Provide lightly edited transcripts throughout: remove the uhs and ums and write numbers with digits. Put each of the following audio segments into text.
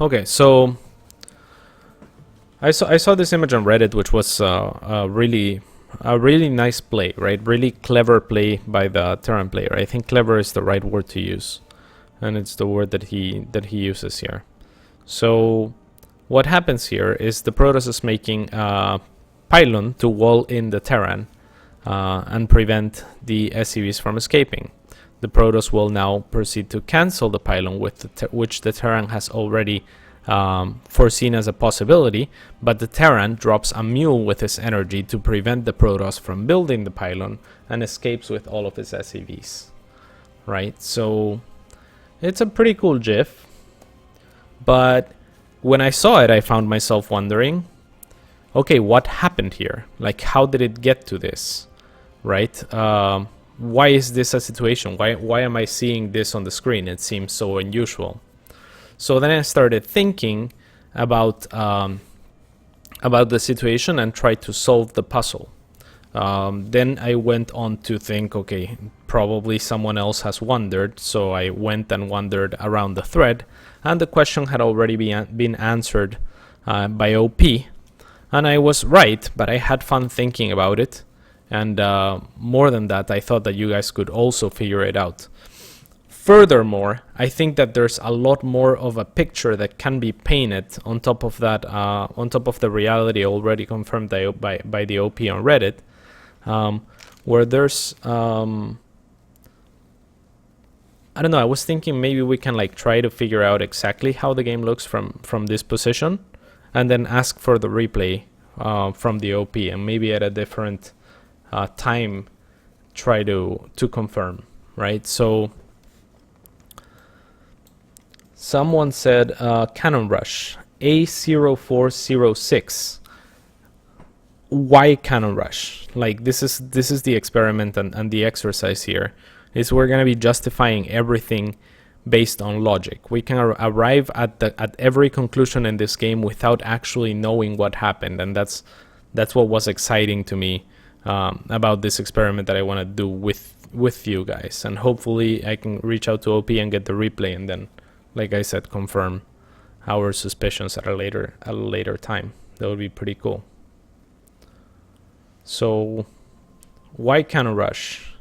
Okay, so I saw this image on Reddit, which was a really nice play, right? Really clever play by the Terran player. I think clever is the right word to use, and it's the word that he uses here. So what happens here is the Protoss is making a pylon to wall in the Terran and prevent the SCVs from escaping. The Protoss will now proceed to cancel the pylon, which the Terran has already foreseen as a possibility, but the Terran drops a mule with his energy to prevent the Protoss from building the pylon and escapes with all of his SCVs. Right? So it's a pretty cool GIF, but when I saw it, I found myself wondering, okay, what happened here? Like, how did it get to this? Right? Why is this a situation? Why am I seeing this on the screen? It seems so unusual. So then I started thinking about the situation and tried to solve the puzzle. Then I went on to think, okay, probably someone else has wondered. So I went and wandered around the thread, and the question had already been answered by OP. And I was right, but I had fun thinking about it. And more than that, I thought that you guys could also figure it out. Furthermore, I think that there's a lot more of a picture that can be painted on top of that, on top of the reality already confirmed by the OP on Reddit, where there's, I don't know, I was thinking maybe we can like try to figure out exactly how the game looks from this position, and then ask for the replay from the OP, and maybe at a different time try to confirm, right? So someone said Cannon Rush A0406. Why Cannon Rush? Like, this is the experiment and the exercise here is we're going to be justifying everything based on logic. We can arrive at every conclusion in this game without actually knowing what happened, and that's what was exciting to me about this experiment that I want to do with you guys. And hopefully I can reach out to OP and get the replay, and then, like I said, confirm our suspicions at a later time. That would be pretty cool. So why Cannon Rush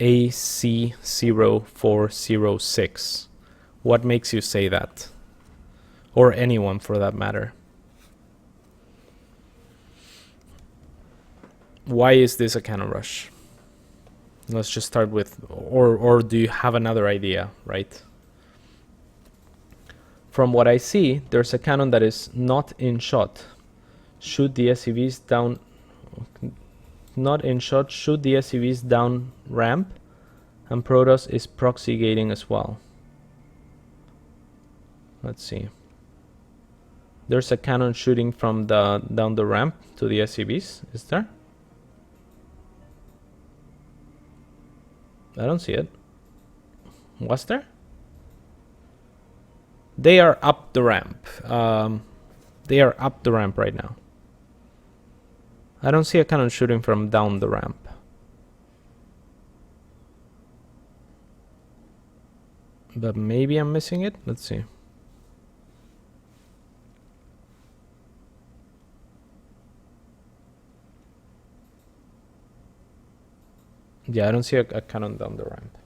AC0406? What makes you say that? Or anyone for that matter? Why is this a Cannon Rush? Let's just start with, or do you have another idea, right? From what I see, there's a cannon that is not in shot. Shoot the SCVs down. Not in shot. Shoot the SCVs down ramp, and Protoss is proxy gating as well. Let's see. There's a cannon shooting from down the ramp to the SCVs. Is there? I don't see it. Was there? They are up the ramp. They are up the ramp right now. I don't see a cannon shooting from down the ramp. But maybe I'm missing it. Let's see. Yeah, I don't see a cannon down the ramp.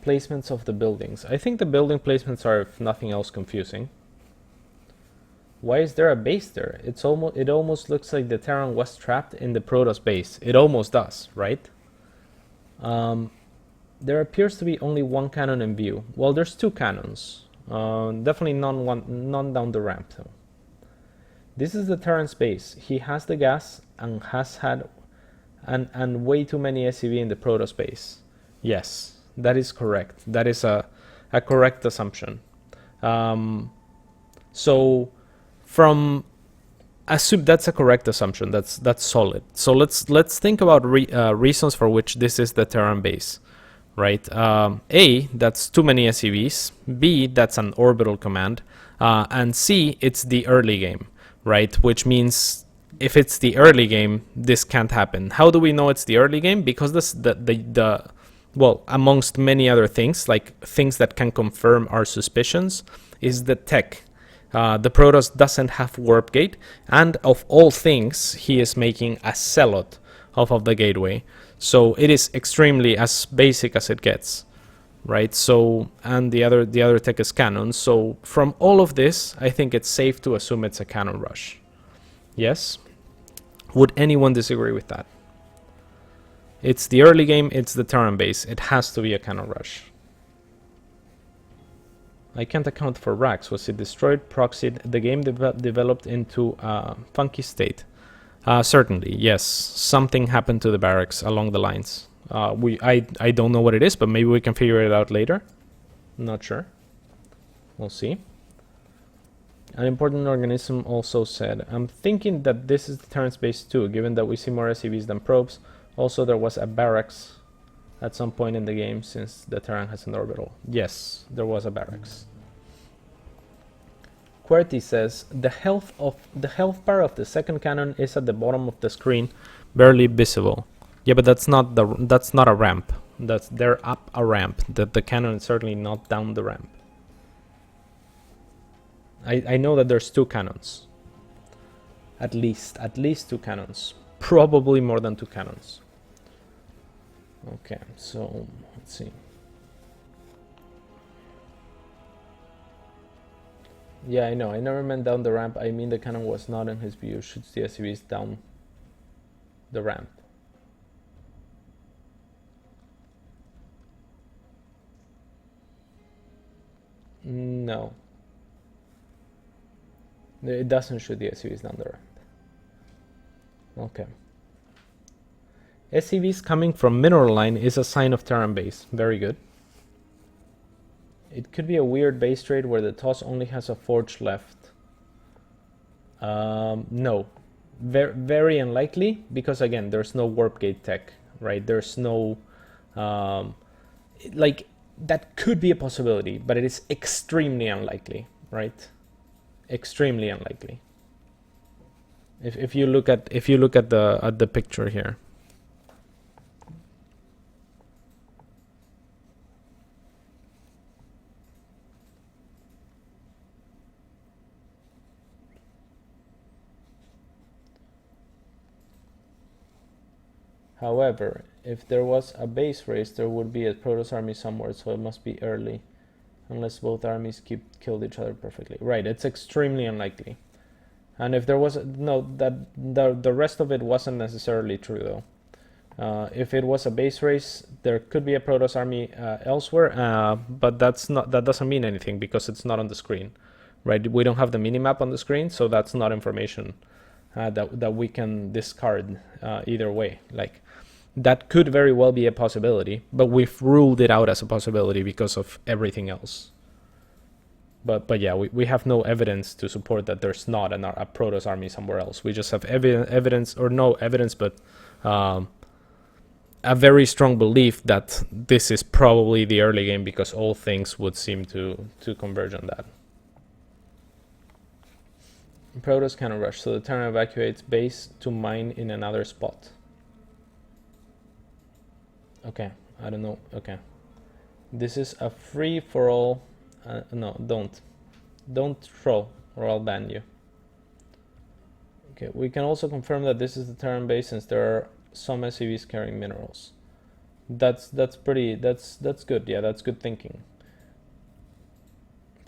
Placements of the buildings. I think the building placements are, if nothing else, confusing. Why is there a base there? It almost looks like the Terran was trapped in the Protoss base. It almost does, right? There appears to be only one cannon in view. Well, there's two cannons. Definitely none down the ramp though. This is the Terran's base. He has the gas and has had and way too many SCV in the Protoss base. Yes, that is correct. That is a correct assumption. So assume that's a correct assumption. That's solid. So let's think about reasons for which this is the Terran base, right? A, that's too many SCVs. B, that's an orbital command, and C, it's the early game, right? Which means if it's the early game, this can't happen. How do we know it's the early game? Because the well, amongst many other things, like things that can confirm our suspicions, is the tech. The Protoss doesn't have warp gate, and of all things, he is making a Zealot off of the gateway. So it is extremely as basic as it gets, right? So, and the other tech is cannon. So from all of this, I think it's safe to assume it's a cannon rush. Yes? Would anyone disagree with that? It's the early game, it's the Terran base. It has to be a cannon rush. I can't account for Rax. Was it destroyed, proxied? The game developed into a funky state. Certainly, yes. Something happened to the barracks along the lines. I don't know what it is, but maybe we can figure it out later. Not sure. We'll see. An important organism also said, I'm thinking that this is the Terran's base too, given that we see more SCVs than probes. Also, there was a barracks at some point in the game, since the Terran has an orbital. Yes, there was a barracks. QWERTY says the health bar of the second cannon is at the bottom of the screen, barely visible. Yeah, but that's not a ramp. They're up a ramp. The cannon is certainly not down the ramp. I know that there's two cannons. At least two cannons. Probably more than two cannons. Okay, so let's see. Yeah, I know. I never meant down the ramp. I mean the cannon was not in his view. Shoots the SCVs down the ramp. No. It doesn't shoot the SCVs down the ramp. Okay. SCVs coming from mineral line is a sign of Terran base. Very good. It could be a weird base trade where the TOS only has a forge left. No. Very unlikely, because again, there's no warp gate tech, right? There's no... like, that could be a possibility, but it is extremely unlikely, right? Extremely unlikely. If you look at the picture here. However, if there was a base race, there would be a Protoss army somewhere, so it must be early. Unless both armies killed each other perfectly. Right, it's extremely unlikely. And if there was... no, the rest of it wasn't necessarily true, though. If it was a base race, there could be a Protoss army elsewhere, but that doesn't mean anything, because it's not on the screen. Right, we don't have the minimap on the screen, so that's not information that we can discard either way. Like, that could very well be a possibility, but we've ruled it out as a possibility because of everything else. But yeah, we have no evidence to support that there's not a Protoss army somewhere else. We just have evidence, or no evidence, but a very strong belief that this is probably the early game, because all things would seem to converge on that. Protoss cannon rush, so the Terran evacuates base to mine in another spot. Okay, I don't know. Okay, this is a free-for-all. No, don't troll, or I'll ban you. Okay, we can also confirm that this is the Terran base, since there are some SCVs carrying minerals. That's good. Yeah, that's good thinking.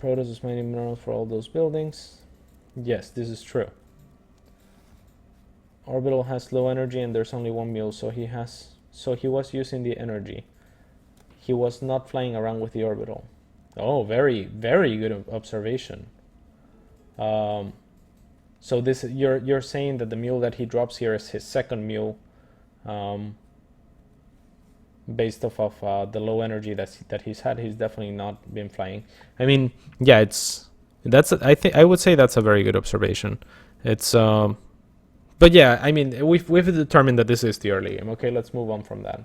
Protoss is mining minerals for all those buildings. Yes, this is true. Orbital has low energy, and there's only one mule, so he was using the energy. He was not flying around with the orbital. Oh, very, very good observation. So this, you're saying that the mule that he drops here is his second mule, based off of the low energy that he's had. He's definitely not been flying. I mean, yeah, I would say that's a very good observation. It's but yeah, I mean, we've determined that this is the early game. Okay, let's move on from that.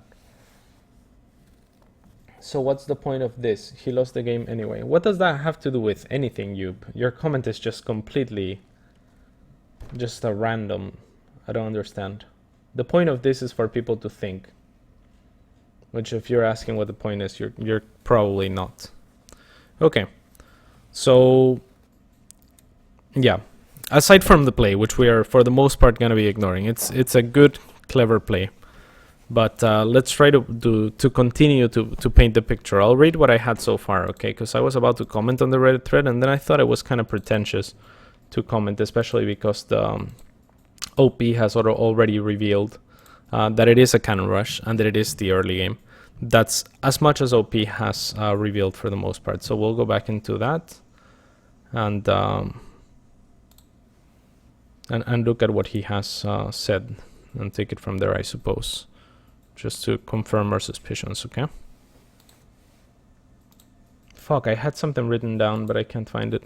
So what's the point of this? He lost the game anyway. What does that have to do with anything, Yub? Your comment is just completely just a random. I don't understand. The point of this is for people to think. which if you're asking what the point is, you're probably not. Okay, so yeah, aside from the play, which we are for the most part going to be ignoring, it's a good, clever play. But let's try to continue to paint the picture. I'll read what I had so far, okay? Because I was about to comment on the Reddit thread, and then I thought it was kind of pretentious to comment, especially because the OP has already revealed that it is a cannon rush and that it is the early game. That's as much as OP has revealed for the most part. So we'll go back into that and look at what he has said and take it from there, I suppose, just to confirm our suspicions, okay? Fuck, I had something written down, but I can't find it.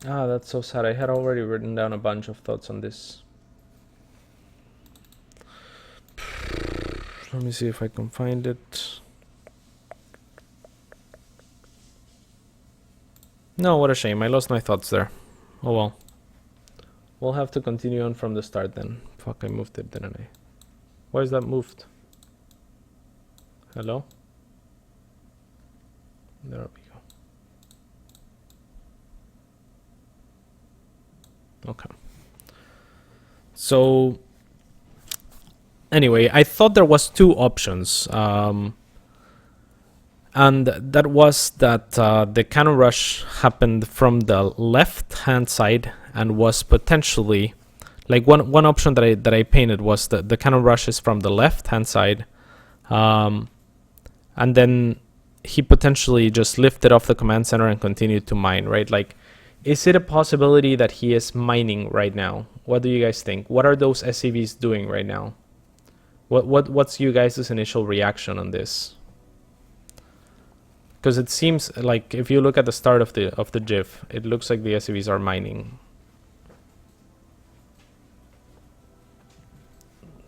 Ah, that's so sad. I had already written down a bunch of thoughts on this. Let me see if I can find it. No, what a shame. I lost my thoughts there. Oh well. We'll have to continue on from the start then. Fuck, I moved it, didn't I? Why is that moved? Hello? There we go. Okay. So anyway, I thought there was two options. And that was that the cannon rush happened from the left-hand side and was potentially, like one option that I painted was that the cannon rush is from the left-hand side, and then he potentially just lifted off the command center and continued to mine, right? Like, is it a possibility that he is mining right now? What do you guys think? What are those SCVs doing right now? What's you guys' initial reaction on this? Because it seems like if you look at the start of the GIF, it looks like the SCVs are mining.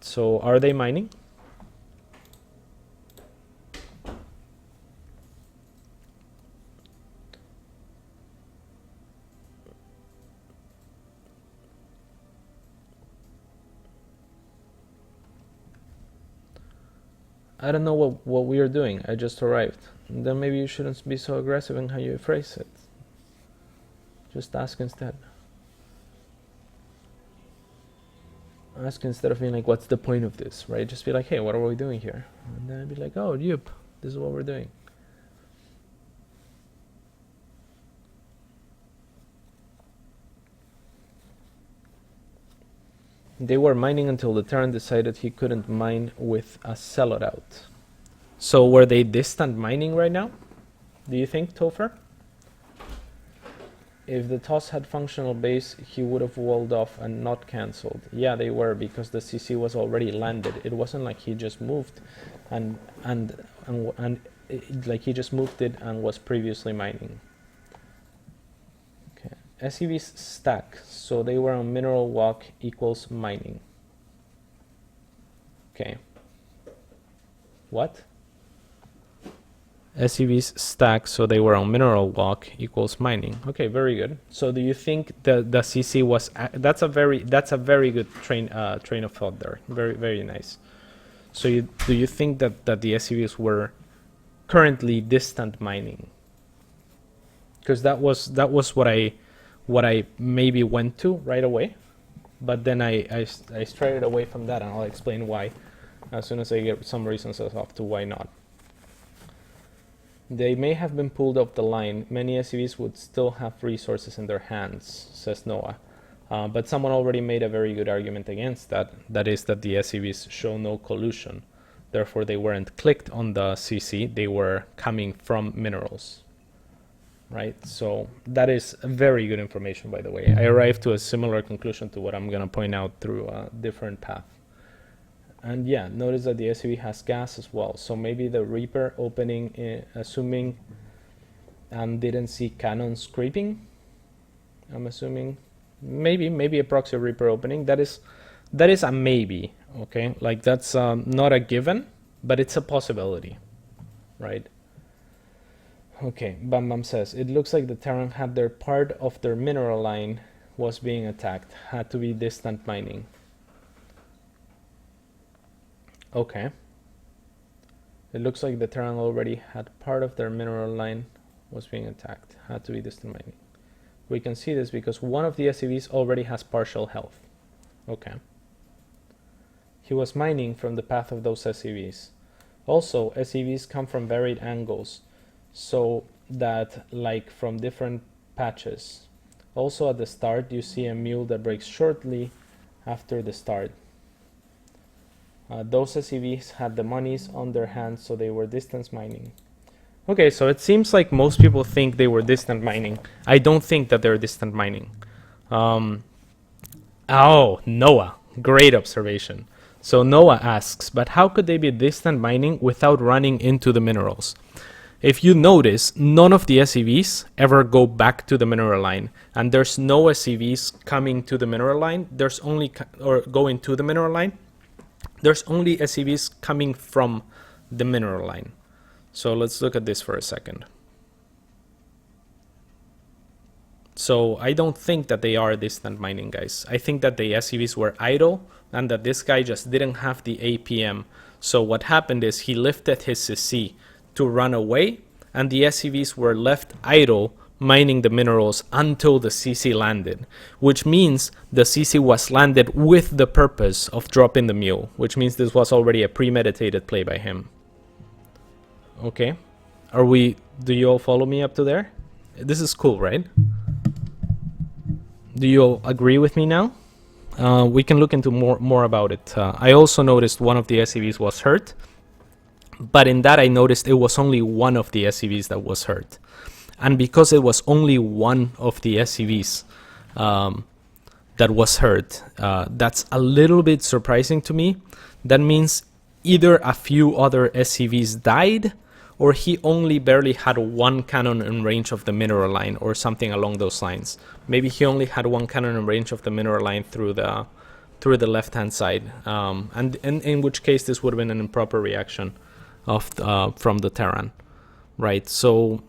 So are they mining? I don't know what we are doing. I just arrived. Then maybe you shouldn't be so aggressive in how you phrase it. Just ask instead. Ask instead of being like, what's the point of this, right? Just be like, hey, what are we doing here? And then I'd be like, oh, yep, this is what we're doing. They were mining until the Terran decided he couldn't mine with a sellout out. So were they distant mining right now? Do you think, Topher? If the TOS had functional base, he would have walled off and not cancelled. Yeah, they were, because the CC was already landed. It wasn't like he just moved and like he just moved it and was previously mining. Okay, SCVs stack, so they were on mineral walk equals mining. Okay. What? SCVs stack, so they were on mineral walk equals mining. Okay, very good. So do you think the CC was that's a very good train of thought there. Very nice. So do you think that the SCVs were currently distant mining? Because that was what I maybe went to right away, but then I strayed away from that, and I'll explain why as soon as I get some reasons as to why not. They may have been pulled off the line. Many SCVs would still have resources in their hands, says Noah. But someone already made a very good argument against that. That is that the SCVs show no collusion. Therefore, they weren't clicked on the CC. They were coming from minerals. Right? So that is very good information, by the way. I arrived to a similar conclusion to what I'm going to point out through a different path. And yeah, notice that the SCV has gas as well. So maybe the Reaper opening, assuming, and didn't see cannons creeping. I'm assuming maybe a proxy Reaper opening. That is a maybe. Okay, like that's not a given, but it's a possibility, right? Okay, Bam Bam says, it looks like the Terran had their part of their mineral line was being attacked, had to be distant mining. Okay. It looks like the Terran already had part of their mineral line was being attacked, had to be distant mining. We can see this because one of the SCVs already has partial health. Okay. He was mining from the path of those SCVs. Also, SCVs come from varied angles, so that like from different patches. Also at the start you see a mule that breaks shortly after the start. Those SCVs had the monies on their hands, so they were distance mining. Okay, so it seems like most people think they were distant mining. I don't think that they're distant mining. Noah, great observation. So Noah asks, but how could they be distant mining without running into the minerals? If you notice, none of the SCVs ever go back to the mineral line, and there's no SCVs coming to the mineral line. There's only or going to the mineral line. There's only SCVs coming from the mineral line. So let's look at this for a second. So I don't think that they are distant mining, guys. I think that the SCVs were idle and that this guy just didn't have the APM. So what happened is he lifted his CC to run away, and the SCVs were left idle mining the minerals until the CC landed, which means the CC was landed with the purpose of dropping the mule, which means this was already a premeditated play by him. Okay, do you all follow me up to there? This is cool, right? Do you all agree with me now? We can look into more about it. I also noticed one of the SCVs was hurt, but in that I noticed it was only one of the SCVs that was hurt. And because it was only one of the SCVs that was hurt, that's a little bit surprising to me. That means either a few other SCVs died, or he only barely had one cannon in range of the mineral line, or something along those lines. Maybe he only had one cannon in range of the mineral line through the left-hand side, and in which case this would have been an improper reaction of from the Terran, right? So,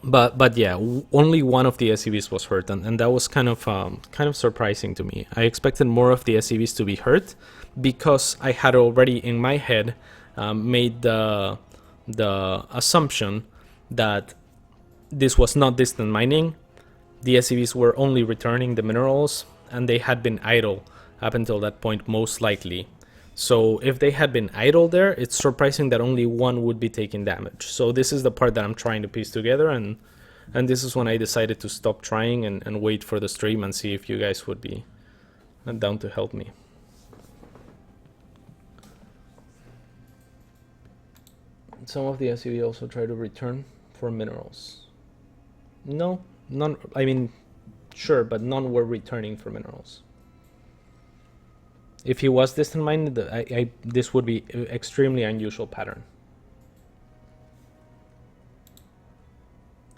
but yeah, only one of the SCVs was hurt, and that was kind of surprising to me. I expected more of the SCVs to be hurt because I had already in my head made the assumption that this was not distant mining. The SCVs were only returning the minerals, and they had been idle up until that point, most likely. So if they had been idle there, it's surprising that only one would be taking damage. So this is the part that I'm trying to piece together, and this is when I decided to stop trying and wait for the stream and see if you guys would be down to help me. Some of the SCV also try to return for minerals. No, none. I mean, sure, but none were returning for minerals. If he was distant minded, this would be an extremely unusual pattern.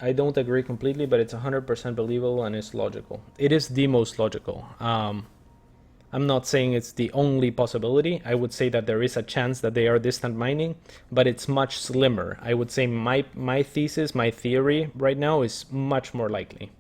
I don't agree completely, but it's 100% believable and it's logical. It is the most logical. I'm not saying it's the only possibility. I would say that there is a chance that they are distant mining, but it's much slimmer. I would say my thesis, my theory right now is much more likely.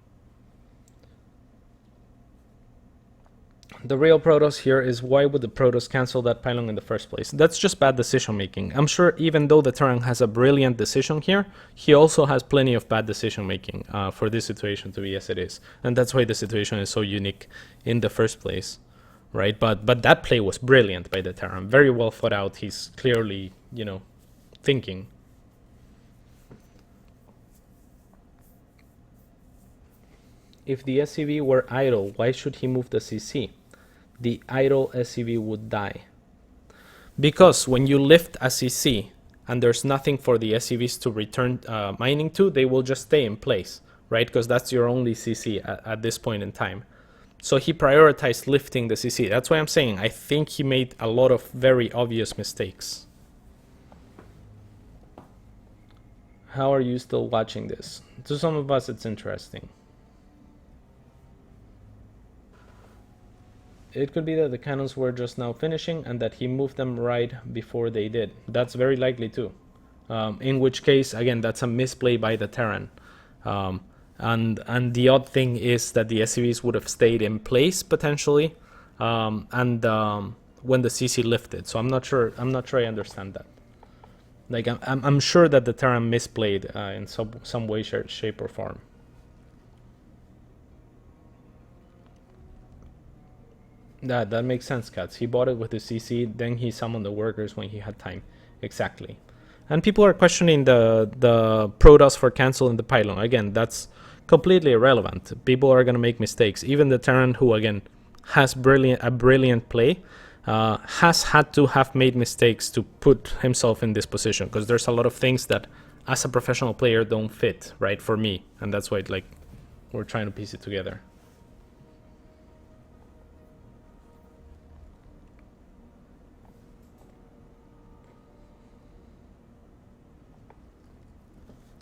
The real Protoss here is, why would the Protoss cancel that pylon in the first place? That's just bad decision making. I'm sure even though the Terran has a brilliant decision here, he also has plenty of bad decision making for this situation to be as it is. And that's why the situation is so unique in the first place. Right, but that play was brilliant by the Terran, very well thought out. He's clearly, thinking. If the SCV were idle, why should he move the CC? The idle SCV would die. Because when you lift a CC and there's nothing for the SCVs to return mining to, they will just stay in place, right? Because that's your only CC at this point in time. So he prioritized lifting the CC. That's why I'm saying I think he made a lot of very obvious mistakes. How are you still watching this? To some of us, it's interesting. It could be that the cannons were just now finishing and that he moved them right before they did. That's very likely too. In which case, again, that's a misplay by the Terran. And the odd thing is that the SCVs would have stayed in place potentially, when the CC lifted. So I'm not sure I understand that. Like I'm sure that the Terran misplayed in some way, shape, or form. That makes sense, Cats. He bought it with the CC, then he summoned the workers when he had time. Exactly. And people are questioning the Protoss for cancel in the pylon. Again, that's completely irrelevant. People are going to make mistakes. Even the Terran, who again has a brilliant play, has had to have made mistakes to put himself in this position, because there's a lot of things that as a professional player don't fit, right, for me. And that's why like we're trying to piece it together.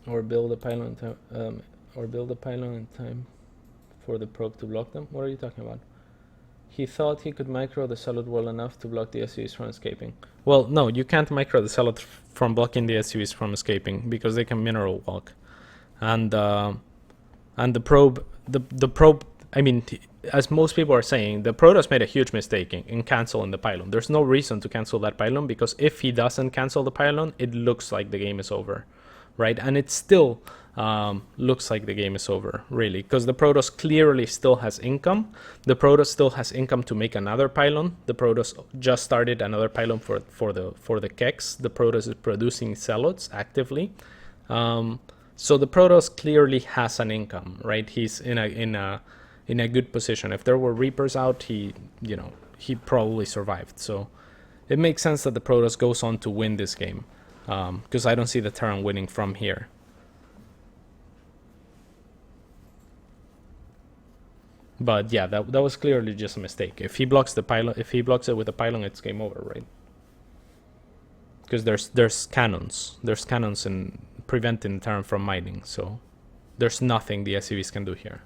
Or build a pylon in time for the probe to block them. What are you talking about? He thought he could micro the Zealot well enough to block the SUVs from escaping. Well, no, you can't micro the Zealot from blocking the SUVs from escaping, because they can mineral walk. And the probe, the probe, I mean, as most people are saying, the Protoss made a huge mistake in canceling the pylon. There's no reason to cancel that pylon, because if he doesn't cancel the pylon, it looks like the game is over. Right, and it still looks like the game is over, really, because the Protoss clearly still has income. The Protoss still has income to make another pylon. The Protoss just started another pylon for the Kex. The Protoss is producing Zealots actively, so the Protoss clearly has an income, right? He's in a good position. If there were Reapers out, he probably survived. So it makes sense that the Protoss goes on to win this game. Because I don't see the Terran winning from here. But yeah, that was clearly just a mistake. If he blocks the pylon, if he blocks it with a pylon, it's game over, right? Because there's cannons. There's cannons in preventing Terran from mining, so there's nothing the SCVs can do here.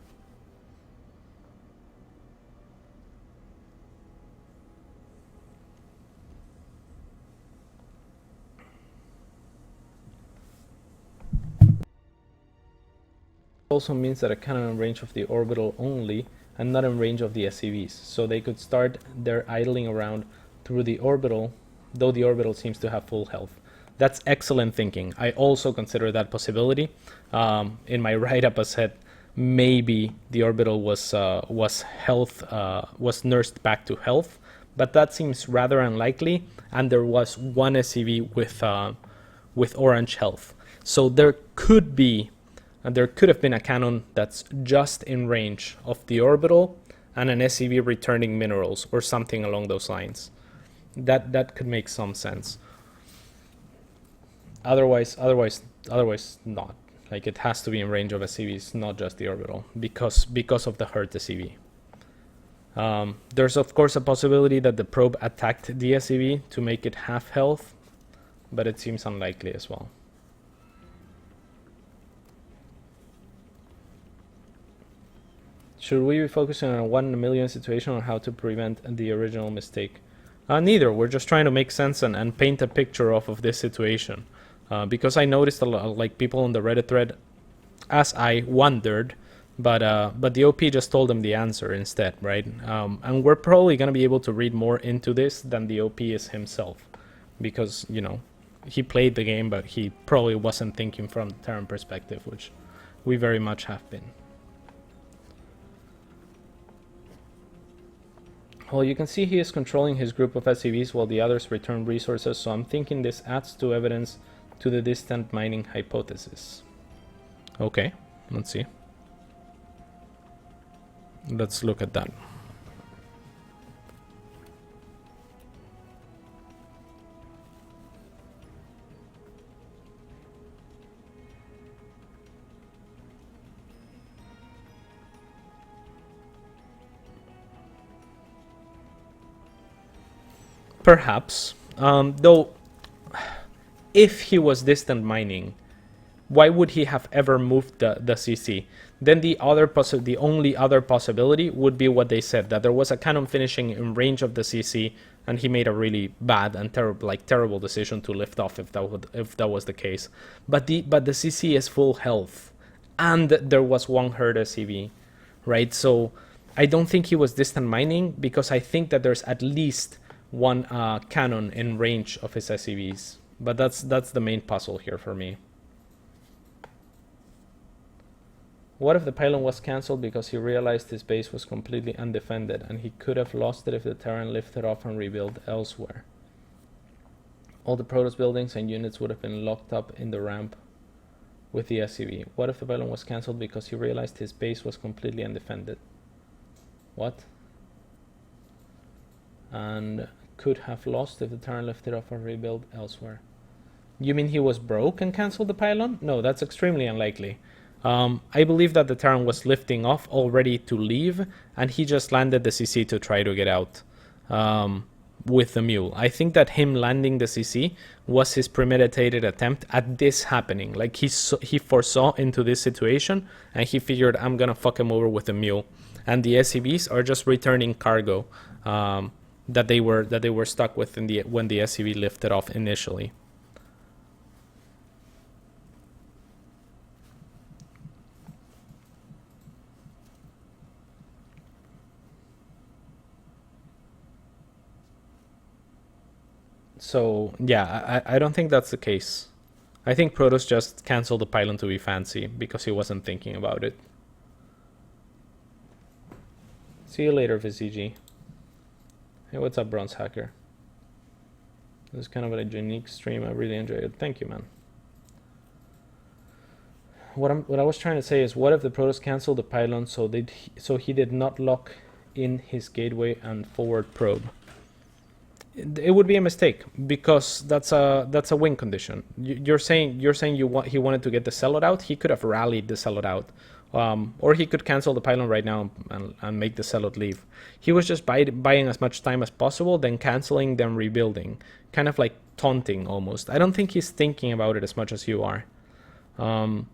Also means that a cannon in range of the orbital only and not in range of the SCVs, so they could start their idling around through the orbital, though the orbital seems to have full health. That's excellent thinking. I also consider that possibility. In my write-up I said maybe the orbital was nursed back to health, but that seems rather unlikely, and there was one SCV with orange health, so there could have been a cannon that's just in range of the orbital and an SCV returning minerals or something along those lines. That could make some sense. Otherwise not. Like, it has to be in range of SCVs, not just the orbital, because of the hurt SCV. There's of course a possibility that the probe attacked the SCV to make it half health, but it seems unlikely as well. Should we be focusing on a 1 in a million situation or how to prevent the original mistake? Neither. We're just trying to make sense and paint a picture off of this situation. Because I noticed a lot, like, people on the Reddit thread, as I wondered, but the OP just told them the answer instead, right? And we're probably going to be able to read more into this than the OP is himself. Because, he played the game, but he probably wasn't thinking from the Terran perspective, which we very much have been. Well, you can see he is controlling his group of SCVs while the others return resources, so I'm thinking this adds to evidence to the distant mining hypothesis. Okay, let's see. Let's look at that. Perhaps, though, if he was distant mining, why would he have ever moved the CC? then the only other possibility would be what they said, that there was a cannon finishing in range of the CC, and he made a really bad and terrible decision to lift off if that was the case. But the CC is full health, and there was one hurt SCV, right? So I don't think he was distant mining, because I think that there's at least one cannon in range of his SCVs. But that's the main puzzle here for me. What if the pylon was cancelled because he realized his base was completely undefended and he could have lost it if the Terran lifted off and rebuilt elsewhere? All the Protoss buildings and units would have been locked up in the ramp with the SCV. What if the pylon was cancelled because he realized his base was completely undefended? What? And could have lost if the Terran lifted off and rebuilt elsewhere. You mean he was broke and cancelled the pylon? No, that's extremely unlikely. I believe that the Terran was lifting off already to leave, and he just landed the CC to try to get out with the mule. I think that him landing the CC was his premeditated attempt at this happening. Like he foresaw into this situation, and he figured, I'm gonna fuck him over with the mule. And the SCVs are just returning cargo that they were stuck with when the SCV lifted off initially. So yeah, I don't think that's the case. I think Protoss just canceled the pylon to be fancy because he wasn't thinking about it. See you later, VCG. Hey, what's up, Bronze Hacker? This is kind of a unique stream. I really enjoyed it. Thank you, man. What I was trying to say is, what if the Protoss canceled the pylon so he did not lock in his gateway and forward probe? It would be a mistake, because that's a win condition. You're saying he wanted to get the Zealot out. He could have rallied the Zealot out, or he could cancel the pylon right now and make the Zealot leave. He was just buying as much time as possible, then canceling, then rebuilding, kind of like taunting almost. I don't think he's thinking about it as much as you are, and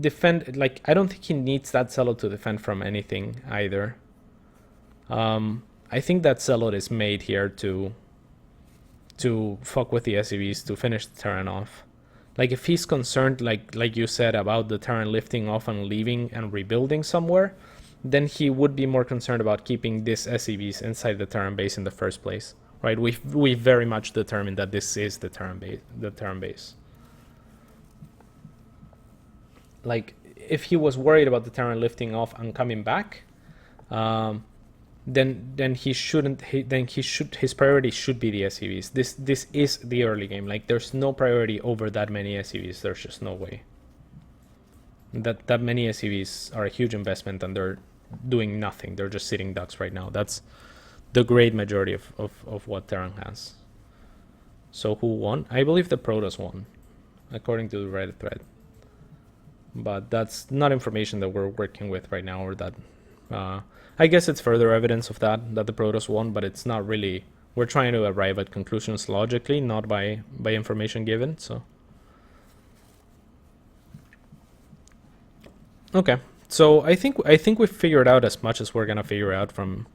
defend, like, I don't think he needs that Zealot to defend from anything either. I think that Zealot is made here to fuck with the SCVs, to finish the Terran off. Like, if he's concerned, like you said, about the Terran lifting off and leaving and rebuilding somewhere, then he would be more concerned about keeping this SCVs inside the Terran base in the first place, right? We very much determined that this is the Terran base. Like, if he was worried about the Terran lifting off and coming back, then he shouldn't. His priority should be the SCVs. This is the early game. Like, there's no priority over that many SCVs. There's just no way. That many SCVs are a huge investment, and they're doing nothing. They're just sitting ducks right now. That's the great majority of what Terran has. So who won? I believe the Protoss won, according to the Reddit thread. But that's not information that we're working with right now, or that. I guess it's further evidence of that the Protoss won, but it's not really. We're trying to arrive at conclusions logically, not by information given. So, okay. So I think we've figured out as much as we're gonna figure out from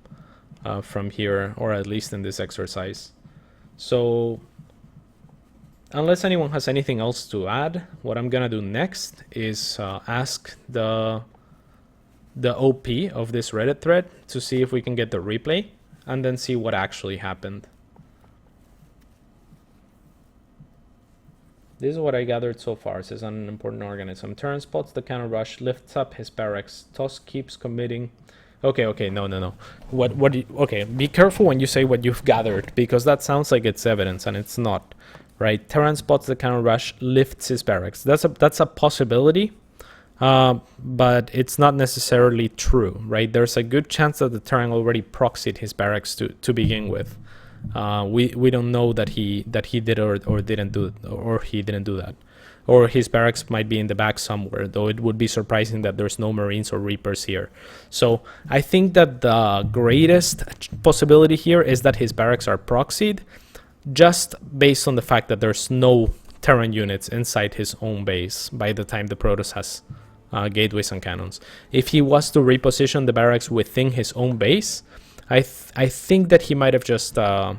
here, or at least in this exercise. So, unless anyone has anything else to add, what I'm gonna do next is ask the OP of this Reddit thread to see if we can get the replay, and then see what actually happened. This is what I gathered so far. It says, an important organism. Terran spots the cannon rush, lifts up his barracks. Tusk keeps committing. Okay, no. Okay, be careful when you say what you've gathered, because that sounds like it's evidence, and it's not, right? Terran spots the cannon rush, lifts his barracks. That's a possibility. But it's not necessarily true, right? There's a good chance that the Terran already proxied his barracks to begin with. We don't know that he did or didn't do, or he didn't do that, or his barracks might be in the back somewhere. Though it would be surprising that there's no Marines or Reapers here. So I think that the greatest possibility here is that his barracks are proxied, just based on the fact that there's no Terran units inside his own base by the time the Protoss has gateways and cannons. If he was to reposition the barracks within his own base, I think that he might have just that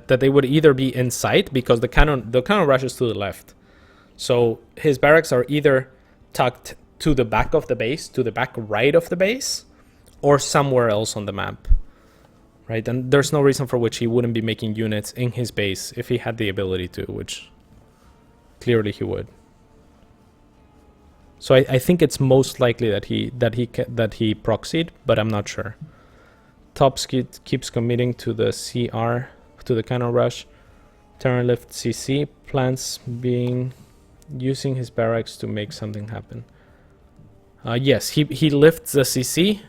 they would either be inside, because the cannon rushes to the left, so his barracks are either tucked to the back of the base, to the back right of the base, or somewhere else on the map, right? And there's no reason for which he wouldn't be making units in his base if he had the ability to, which clearly he would. So I think it's most likely that he proxied, but I'm not sure. Tops keeps committing to the CR, to the cannon rush. Terran lift CC, plans being using his barracks to make something happen. Yes, he lifts the CC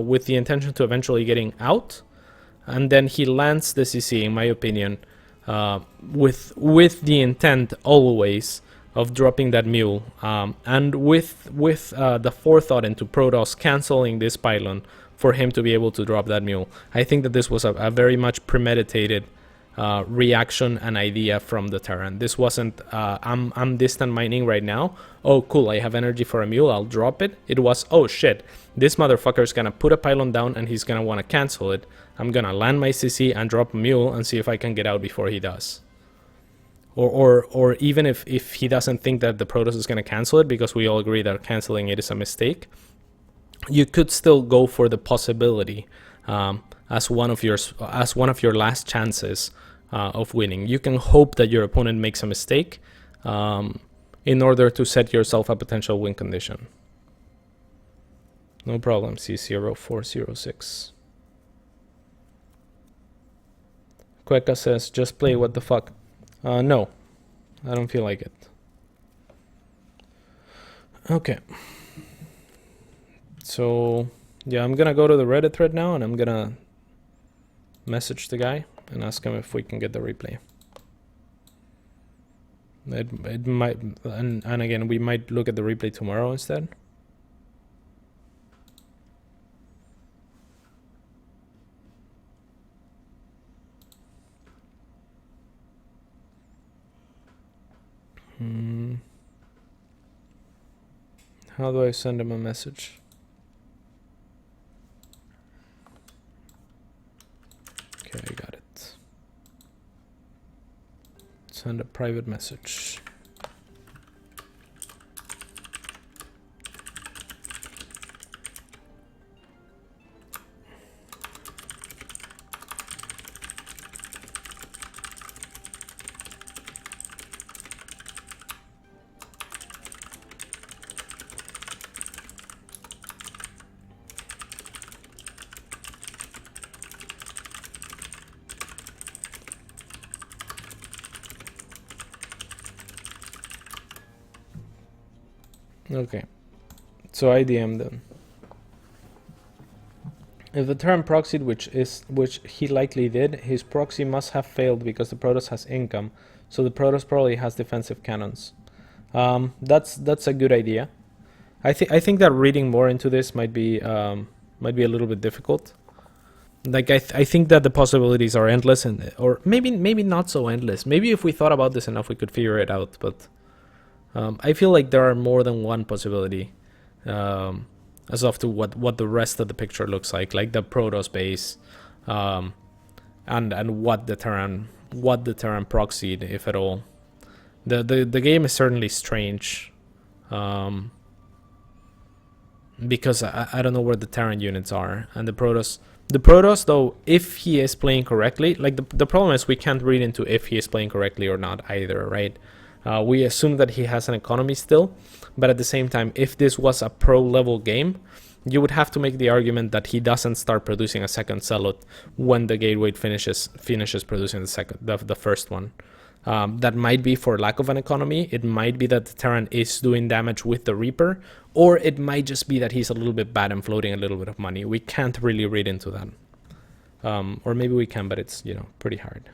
with the intention to eventually getting out, and then he lands the CC, in my opinion, with the intent always of dropping that mule, and with the forethought into Protoss canceling this pylon for him to be able to drop that mule. I think that this was a very much premeditated reaction and idea from the Terran. This wasn't I'm distant mining right now, oh cool, I have energy for a mule, I'll drop it. It was, oh shit, this motherfucker's gonna put a pylon down and he's gonna want to cancel it. I'm gonna land my CC and drop a mule and see if I can get out before he does. Or even if he doesn't think that the Protoss is gonna cancel it, because we all agree that canceling it is a mistake, you could still go for the possibility as one of your last chances of winning. You can hope that your opponent makes a mistake in order to set yourself a potential win condition. No problem, C0406. Cueca says, just play, what the fuck. No, I don't feel like it. Okay. So, yeah, I'm gonna go to the Reddit thread now, and I'm gonna message the guy and ask him if we can get the replay. It might, and again, we might look at the replay tomorrow instead. How do I send him a message? Okay, I got it. Send a private message. Okay, so I DM'd them. If the Terran proxied, which he likely did, his proxy must have failed because the Protoss has income, so the Protoss probably has defensive cannons. That's a good idea. I think that reading more into this might be a little bit difficult. Like I think that the possibilities are endless, or maybe not so endless. Maybe if we thought about this enough, we could figure it out, but. I feel like there are more than one possibility as of to what the rest of the picture looks like the Protoss base, and what the Terran proxied, if at all. The game is certainly strange, because I don't know where the Terran units are, and the Protoss though, if he is playing correctly, like the problem is we can't read into if he is playing correctly or not either, right? We assume that he has an economy still, but at the same time, if this was a pro level game, you would have to make the argument that he doesn't start producing a second Zealot when the gateway finishes producing the first one. That might be for lack of an economy. It might be that the Terran is doing damage with the Reaper, or it might just be that he's a little bit bad and floating a little bit of money. We can't really read into that. Or maybe we can, but it's, pretty hard.